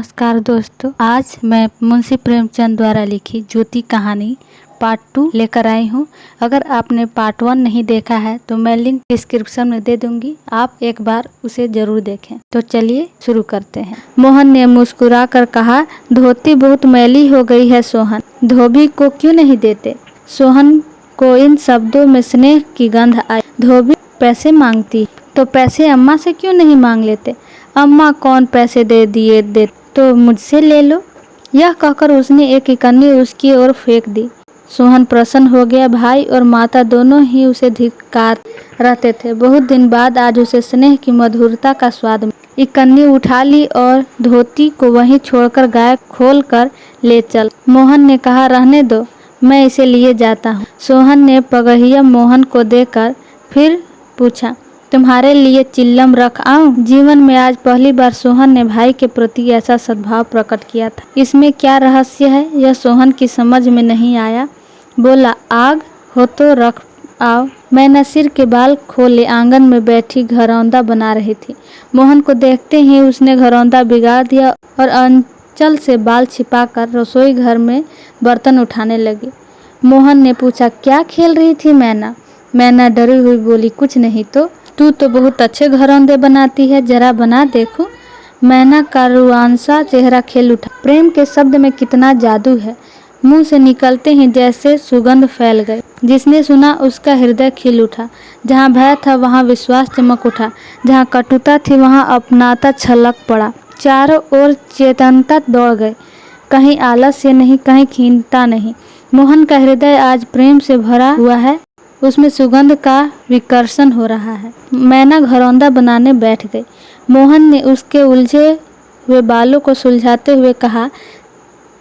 नमस्कार दोस्तों, आज मैं मुंशी प्रेमचंद द्वारा लिखी ज्योति कहानी पार्ट 2 लेकर आई हूँ। अगर आपने पार्ट 1 नहीं देखा है तो मैं लिंक डिस्क्रिप्शन में दे दूंगी, आप एक बार उसे जरूर देखें। तो चलिए शुरू करते हैं। मोहन ने मुस्कुरा कर कहा, धोती बहुत मैली हो गई है सोहन, धोबी को क्यों नहीं देते। सोहन को इन शब्दों में स्नेह की गंध आई। धोबी पैसे मांगती तो पैसे अम्मा से क्यों नहीं मांग लेते। अम्मा कौन पैसे दे तो मुझसे ले लो। यह कहकर उसने एक इकन्नी उसकी ओर फेंक दी। सोहन प्रसन्न हो गया। भाई और माता दोनों ही उसे धिक्कार रहते थे। बहुत दिन बाद आज उसे स्नेह की मधुरता का स्वाद मिला। इकन्नी उठा ली और धोती को वहीं छोड़कर गाय खोल कर ले चल। मोहन ने कहा, रहने दो, मैं इसे लिए जाता हूँ। सोहन ने पगहिया मोहन को देकर फिर पूछा, तुम्हारे लिए चिल्लम रख आऊं। जीवन में आज पहली बार सोहन ने भाई के प्रति ऐसा सद्भाव प्रकट किया था। इसमें क्या रहस्य है, यह सोहन की समझ में नहीं आया। बोला, आग हो तो रख आओ। मैना सिर के बाल खोले आंगन में बैठी घरौंदा बना रही थी। मोहन को देखते ही उसने घरौंदा बिगाड़ दिया और अंचल से बाल छिपाकर रसोई घर में बर्तन उठाने लगी। मोहन ने पूछा, क्या खेल रही थी मैना। मैना डरी हुई बोली, कुछ नहीं तो। तू तो बहुत अच्छे घरौंदे बनाती है, जरा बना देखो। मैना का रुआंसा चेहरा खिल उठा। प्रेम के शब्द में कितना जादू है। मुंह से निकलते ही जैसे सुगंध फैल गई। जिसने सुना उसका हृदय खिल उठा। जहाँ भय था वहाँ विश्वास चमक उठा। जहाँ कटुता थी वहाँ अपनाता छलक पड़ा। चारों ओर चेतनता दौड़ गई। कहीं आलस्य नहीं, कहीं खीनता नहीं। मोहन का हृदय आज प्रेम से भरा हुआ है। उसमें सुगंध का विकर्षण हो रहा है। मैना घरौंदा बनाने बैठ गई। मोहन ने उसके उलझे हुए बालों को सुलझाते हुए कहा,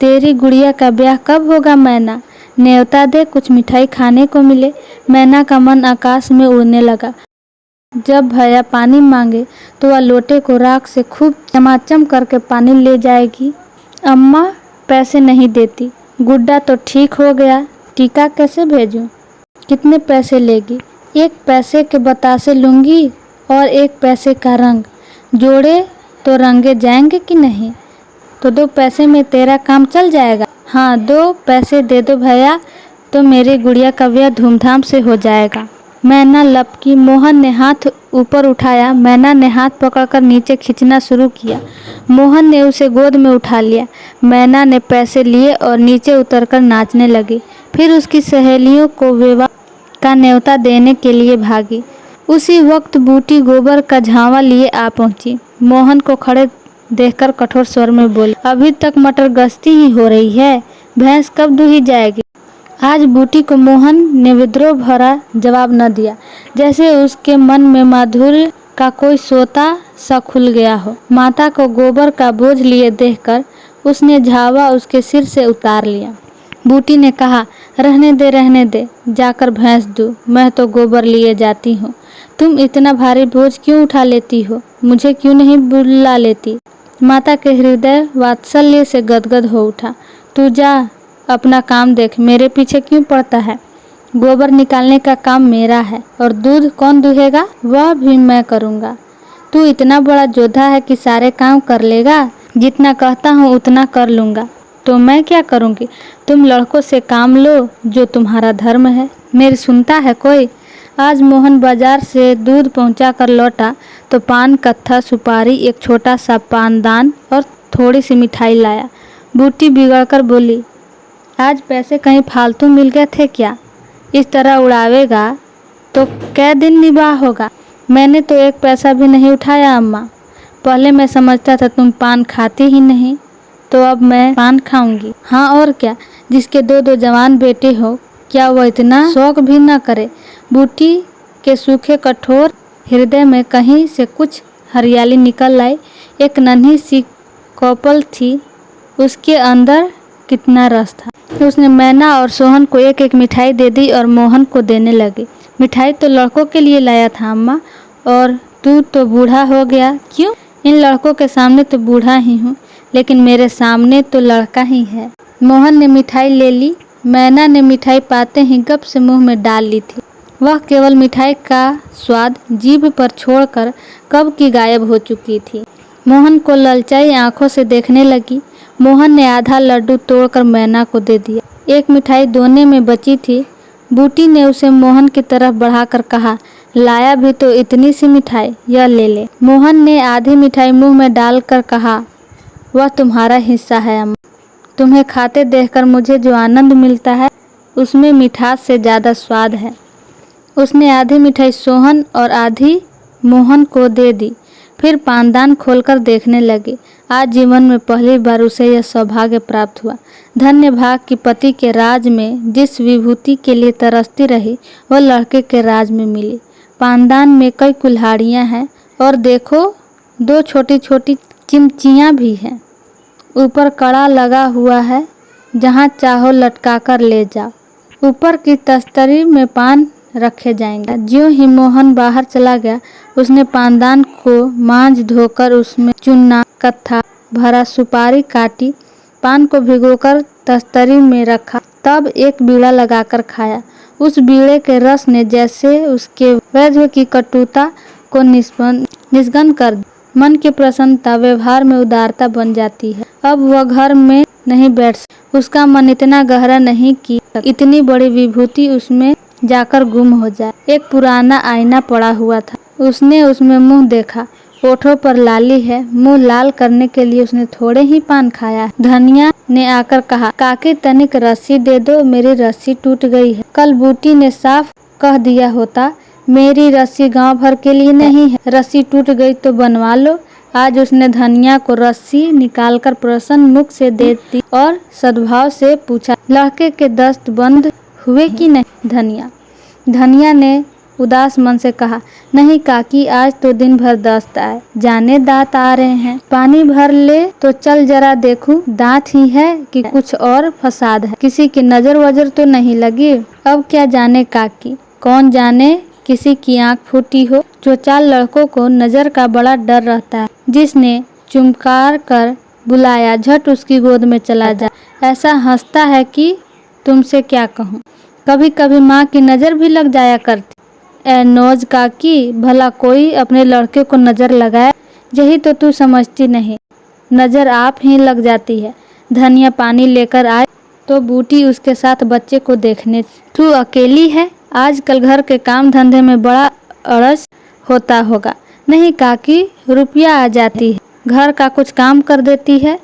तेरी गुड़िया का ब्याह कब होगा मैना। न्योता दे, कुछ मिठाई खाने को मिले। मैना का मन आकाश में उड़ने लगा। जब भैया पानी मांगे तो वह लोटे को राख से खूब चमाचम करके पानी ले जाएगी। अम्मा पैसे नहीं देती। गुड्डा तो ठीक हो गया, टीका कैसे भेजूं। कितने पैसे लेगी। 1 पैसे के बतासे लूँगी और 1 पैसे का रंग। जोड़े तो रंगे जाएंगे कि नहीं। तो 2 पैसे में तेरा काम चल जाएगा। हाँ, 2 पैसे दे दो भैया, तो मेरी गुड़िया का ब्याह धूमधाम से हो जाएगा। मैना लपकी। मोहन ने हाथ ऊपर उठाया। मैना ने हाथ पकड़कर नीचे खींचना शुरू किया। मोहन ने उसे गोद में उठा लिया। मैना ने पैसे लिए और नीचे उतरकर नाचने लगी। फिर उसकी सहेलियों को विवाह का न्योता देने के लिए भागी। उसी वक्त बूटी गोबर का झांवा लिए आ पहुंची। मोहन को खड़े देखकर कठोर स्वर में बोली, अभी तक मटर गश्ती ही हो रही है, भैंस कब दूही जाएगी। आज बूटी को मोहन ने विद्रोह भरा जवाब न दिया, जैसे उसके मन में माधुर्य का कोई सोता सा खुल गया हो। माता को गोबर का बोझ लिए देखकर उसने झावा उसके सिर से उतार लिया। बूटी ने कहा, रहने दे, जाकर भैंस दूँ, मैं तो गोबर लिए जाती हूँ। तुम इतना भारी बोझ क्यों उठा लेती हो, मुझे क्यों नहीं बुला लेती। माता के हृदय वात्सल्य से गदगद हो उठा। तू जा, अपना काम देख, मेरे पीछे क्यों पड़ता है। गोबर निकालने का काम मेरा है और दूध कौन दूहेगा, वह भी मैं करूँगा। तू इतना बड़ा योद्धा है कि सारे काम कर लेगा। जितना कहता हूँ उतना कर लूँगा। तो मैं क्या करूँगी। तुम लड़कों से काम लो, जो तुम्हारा धर्म है। मेरी सुनता है कोई। आज मोहन बाजार से दूध पहुंचा कर लौटा तो पान, कत्था, सुपारी, एक छोटा सा पानदान और थोड़ी सी मिठाई लाया। बूटी बिगड़कर बोली, आज पैसे कहीं फालतू मिल गए थे क्या। इस तरह उड़ावेगा तो कै दिन निबाह होगा। मैंने तो 1 पैसा भी नहीं उठाया अम्मा। पहले मैं समझता था तुम पान खाती ही नहीं, तो अब मैं पान खाऊंगी। हाँ और क्या, जिसके 2 जवान बेटे हो, क्या वह इतना शौक भी न करे। बूटी के सूखे कठोर हृदय में कहीं से कुछ हरियाली निकल आई। एक नन्ही सी कौपल थी, उसके अंदर कितना रस था। उसने मैना और सोहन को 1-1 मिठाई दे दी और मोहन को देने लगी। मिठाई तो लड़कों के लिए लाया था अम्मा, और तू तो बूढ़ा हो गया। क्यों। इन लड़कों के सामने तो बूढ़ा ही हूँ, लेकिन मेरे सामने तो लड़का ही है। मोहन ने मिठाई ले ली। मैना ने मिठाई पाते ही गप से मुंह में डाल ली थी। वह केवल मिठाई का स्वाद जीभ पर छोड़कर कब की गायब हो चुकी थी। मोहन को ललचाई आंखों से देखने लगी। मोहन ने आधा लड्डू तोड़कर मैना को दे दिया। एक मिठाई दोने में बची थी। बूटी ने उसे मोहन की तरफ बढ़ाकर कहा, लाया भी तो इतनी सी मिठाई, यह ले ले। मोहन ने आधी मिठाई मुंह में डालकर कहा, वह तुम्हारा हिस्सा है अम्मा। तुम्हें खाते देखकर मुझे जो आनंद मिलता है उसमें मिठास से ज़्यादा स्वाद है। उसने आधी मिठाई सोहन और आधी मोहन को दे दी। फिर पानदान खोलकर देखने लगी। आज जीवन में पहली बार उसे यह सौभाग्य प्राप्त हुआ। धन्य भाग कि पति के राज में जिस विभूति के लिए तरसती रही वह लड़के के राज में मिली। पानदान में कई कुल्हाड़ियाँ हैं और देखो 2 छोटी छोटी चिमचियाँ भी हैं। ऊपर कड़ा लगा हुआ है, जहाँ चाहो लटका कर ले जाओ। ऊपर की तस्तरी में पान रखे जाएंगे। ज्यों ही मोहन बाहर चला गया, उसने पानदान को मांझ धोकर उसमें चूना कत्था भरा सुपारी काटी, पान को भिगोकर तस्तरी में रखा, तब एक बीड़ा लगाकर खाया। उस बीड़े के रस ने जैसे उसके वैद्य की कटुता को निष्गन कर दिया। मन की प्रसन्नता व्यवहार में उदारता बन जाती है। अब वह घर में नहीं बैठ सकता। उसका मन इतना गहरा नहीं कि इतनी बड़ी विभूति उसमें जाकर गुम हो जाए। एक पुराना आईना पड़ा हुआ था। उसने उसमें मुंह देखा। होठों पर लाली है। मुंह लाल करने के लिए उसने थोड़े ही पान खाया। धनिया ने आकर कहा, काकी तनिक रस्सी दे दो, मेरी रस्सी टूट गई है। कल बूटी ने साफ कह दिया होता, मेरी रस्सी गांव भर के लिए नहीं है, रस्सी टूट गई तो बनवा लो। आज उसने धनिया को रस्सी निकालकर प्रसन्न मुख से दे दी और सद्भाव से पूछा, लड़के के दस्त बंद हुए कि नहीं? धनिया ने उदास मन से कहा, नहीं काकी, आज तो दिन भर दस्त आए, जाने दांत आ रहे हैं। पानी भर ले तो चल जरा देखूं, दांत ही है कि कुछ और फसाद है, किसी की नजर वजर तो नहीं लगी? अब क्या जाने काकी, कौन जाने किसी की आंख फूटी हो। 4 लड़कों को नजर का बड़ा डर रहता है। जिसने चुमकार कर बुलाया झट उसकी गोद में चला जा। ऐसा हंसता है कि तुमसे क्या कहूँ। कभी कभी माँ की नज़र भी लग जाया करती। ए नौज काकी, भला कोई अपने लड़के को नज़र लगाए? यही तो तू समझती नहीं, नज़र आप ही लग जाती है। धनिया पानी लेकर आए तो बूटी उसके साथ बच्चे को देखने। तू अकेली है? आजकल घर के काम धंधे में बड़ा अड़स होता होगा। नहीं काकी, रुपया आ जाती है, घर का कुछ काम कर देती है।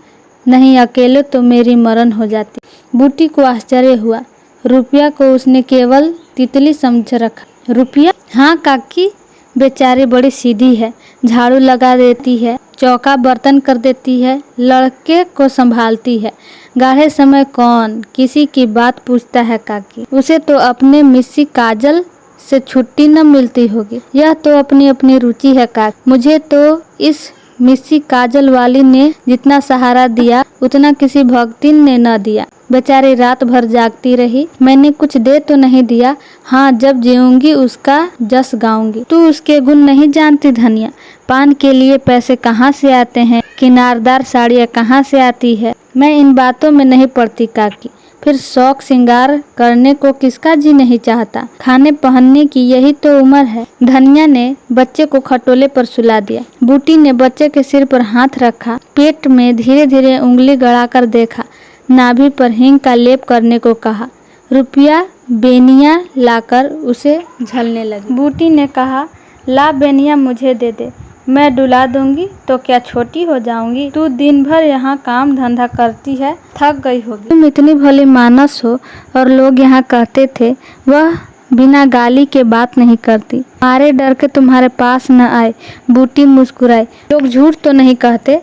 नहीं, अकेले तो मेरी मरण हो जाती। बूटी को आश्चर्य हुआ। रुपया को उसने केवल तितली समझ रखा। रुपया? हाँ काकी, बेचारी बड़ी सीधी है, झाड़ू लगा देती है, चौका बर्तन कर देती है, लड़के को संभालती है। गाढ़े समय कौन किसी की बात पूछता है काकी। उसे तो अपने मिस्सी काजल से छुट्टी न मिलती होगी। यह तो अपनी अपनी रुचि है काकी। मुझे तो इस मिस्सी काजल वाली ने जितना सहारा दिया उतना किसी भक्तिन ने न दिया। बेचारी रात भर जागती रही। मैंने कुछ दे तो नहीं दिया। हाँ, जब जीऊंगी उसका जस गाऊंगी। तू उसके गुण नहीं जानती धनिया। पान के लिए पैसे कहाँ से आते हैं, किनारदार साड़ियाँ कहाँ से आती है, मैं इन बातों में नहीं पड़ती काकी। फिर शौक श्रृंगार करने को किसका जी नहीं चाहता। खाने पहनने की यही तो उम्र है। धनिया ने बच्चे को खटोले पर सुला दिया। बूटी ने बच्चे के सिर पर हाथ रखा, पेट में धीरे धीरे उंगली गड़ाकर देखा, नाभि पर हींग का लेप करने को कहा। रुपया बेनिया लाकर उसे झलने लगी। बूटी ने कहा, ला बेनिया मुझे दे दे, मैं डुला दूंगी तो क्या छोटी हो जाऊंगी? तू दिन भर यहाँ काम धंधा करती है, थक गई होगी। तुम इतनी भली मानस हो और लोग यहाँ कहते थे वह बिना गाली के बात नहीं करती। मारे डर के तुम्हारे पास न आए। बूटी मुस्कुराई। लोग झूठ तो नहीं कहते।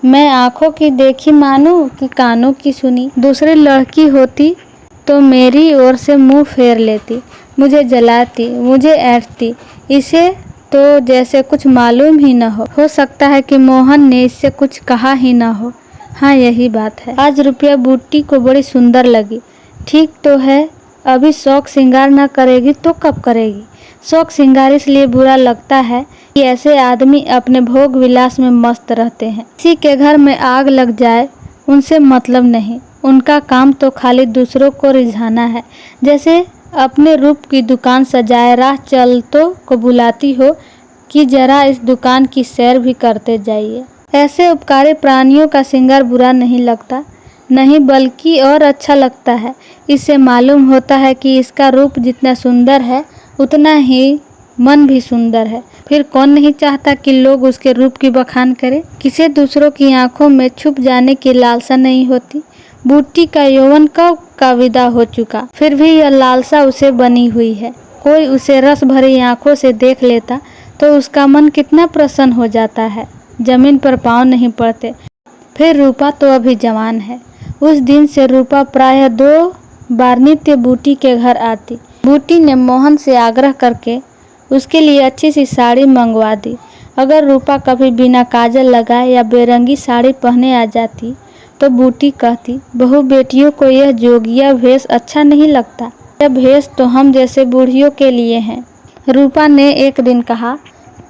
मैं आंखों की देखी मानूं कि कानों की सुनी। दूसरी लड़की होती तो मेरी ओर से मुंह फेर लेती, मुझे जलाती, मुझे ऐंठती। इसे तो जैसे कुछ मालूम ही न हो सकता है कि मोहन ने इससे कुछ कहा ही न हो। हाँ, यही बात है। आज रुपया बूटी को बड़ी सुंदर लगी। ठीक तो है, अभी शौक श्रृंगार न करेगी तो कब करेगी? शौक श्रृंगार इसलिए बुरा लगता है कि ऐसे आदमी अपने भोग विलास में मस्त रहते हैं। किसी के घर में आग लग जाए उनसे मतलब नहीं, उनका काम तो खाली दूसरों को रिझाना है। जैसे अपने रूप की दुकान सजाए राह चलतों को बुलाती हो कि जरा इस दुकान की सैर भी करते जाइए। ऐसे उपकारी प्राणियों का श्रृंगार बुरा नहीं लगता, नहीं बल्कि और अच्छा लगता है। इससे मालूम होता है कि इसका रूप जितना सुंदर है उतना ही मन भी सुंदर है। फिर कौन नहीं चाहता कि लोग उसके रूप की बखान करें। किसी दूसरों की आंखों में छुप जाने की लालसा नहीं होती। बूटी का यौवन कब का विदा हो चुका, फिर भी यह लालसा उसे बनी हुई है। कोई उसे रस भरी आंखों से देख लेता तो उसका मन कितना प्रसन्न हो जाता है, जमीन पर पाँव नहीं पड़ते। फिर रूपा तो अभी जवान है। उस दिन से रूपा प्रायः 2 बार नित्य बूटी के घर आती। बूटी ने मोहन से आग्रह करके उसके लिए अच्छी सी साड़ी मंगवा दी। अगर रूपा कभी बिना काजल लगाए या बेरंगी साड़ी पहने आ जाती तो बूटी कहती, बहू बेटियों को यह जोगिया भेष अच्छा नहीं लगता, यह भेष तो हम जैसे बूढ़ियों के लिए है। रूपा ने एक दिन कहा,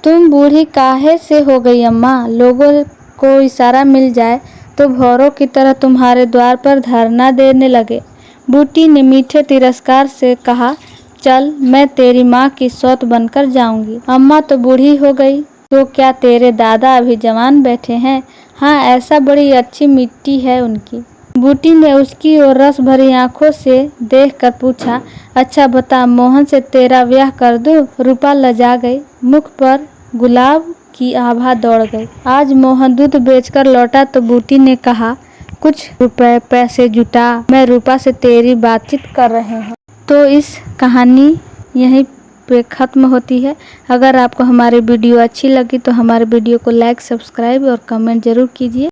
तुम बूढ़ी काहे से हो गई अम्मा? लोगों को इशारा मिल जाए तो भौरों की तरह तुम्हारे द्वार पर धरना देने लगे। बूटी ने मीठे तिरस्कार से कहा, चल मैं तेरी माँ की सौत बनकर जाऊंगी। अम्मा तो बूढ़ी हो गई तो क्या तेरे दादा अभी जवान बैठे हैं? हाँ, ऐसा बड़ी अच्छी मिट्टी है उनकी। बूटी ने उसकी ओर रस भरी आंखों से देखकर पूछा, अच्छा बता, मोहन से तेरा ब्याह कर दूं? रूपा लजा गई, मुख पर गुलाब की आभा दौड़ गई। आज मोहन दूध बेचकर लौटा तो बूटी ने कहा, कुछ रुपए पैसे जुटा, मैं रूपा से तेरी बातचीत कर रहे हैं। तो इस कहानी यहीं पे ख़त्म होती है। अगर आपको हमारी वीडियो अच्छी लगी तो हमारे वीडियो को लाइक, सब्सक्राइब और कमेंट ज़रूर कीजिए।